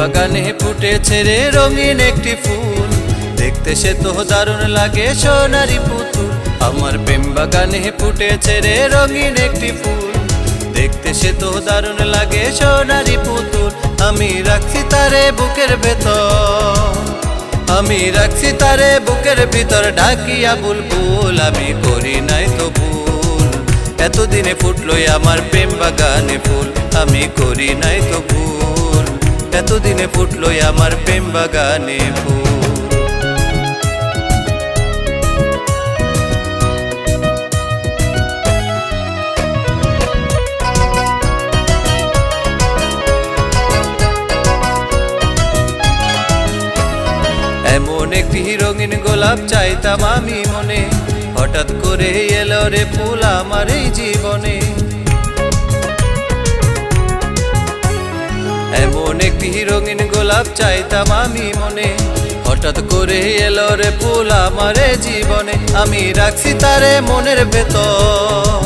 বাগানে ফুটেছে রে রঙিন একটি ফুল, দেখতে সে তো দারুণ লাগে সোনারি পুতুল। আমার প্রেম বাগানে ফুটেছে রে রঙিন একটি ফুল, দেখতে সে তো দারুণ লাগে সোনারি পুতুল। আমি রাখছি তারে বুকের ভেতর, আমি রাখছি তারে বুকের ভিতর ঢাকিয়া বুলবুল। আমি করি নাই তো ভুল, এতদিনে ফুটলো আমার প্রেম বাগানে ফুল। আমি করি নাই তো ভুল, এতদিনে ফুটলো আমার প্রেম বাগানে ফুল। এমন একটি রঙিন গোলাপ চাইতাম আমি মনে, হঠাৎ করে এলো রে ফুল আমার এই জীবনে। এমন একটি রঙিন গোলাপ চাইতাম আমি মনে, হঠাৎ করে এলো রে ফুল আমার এই জীবনে। আমি রাখছি তারে মনের ভেতর,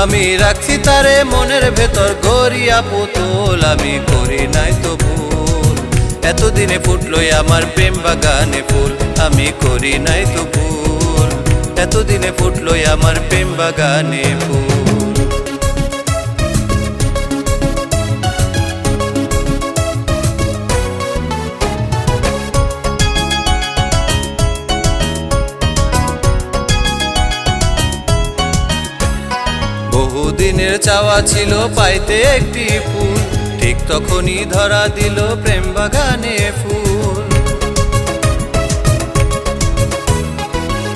আমি রাখছি তারে মনের ভেতর গড়িয়া পুতুল। আমি করি নাই তো ভুল, এতদিনে ফুটলো আমার প্রেম বাগানে ফুল। আমি করি নাই তো ভুল, এতদিনে ফুটলো আমার প্রেম বাগানে ফুল। বহুদিনের চাওয়া ছিল পাইতে একটি ফুল, ঠিক তখনই ধরা দিল প্রেম বাগানে ফুল।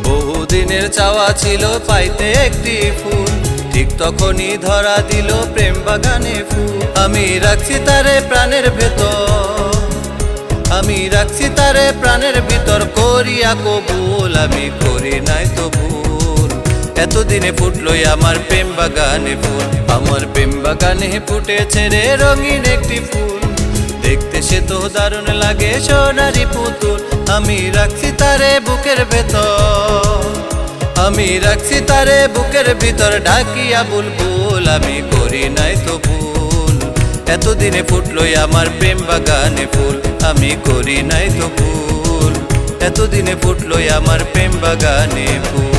বহুদিনের চাওয়া ছিল পাইতে একটি ফুল, ঠিক তখনই ধরা দিল প্রেম বাগানে ফুল। আমি রাখছি তারে প্রাণের ভেতর, আমি রাখছি তারে প্রাণের ভিতর করিয়া কবুল। আমি করি নাই তো ভুল, এতদিনে ফুটলো আমার প্রেম বাগানে ফুল। আমার প্রেম বাগানে ফুটেছে রে রঙিন একটি ফুল, দেখতে সে তো দারুণ লাগে সোনারি পুতুল। আমি রাখছি তারে বুকের ভেতর, আমি রাখছি তারে বুকের ভিতর ঢাকিয়া বুলবুল। আমি করি নাই তো ভুল, এতদিনে ফুটলো আমার প্রেম বাগানে ফুল। আমি করি নাই তো ভুল, এতদিনে ফুটলো আমার প্রেম বাগানে ফুল।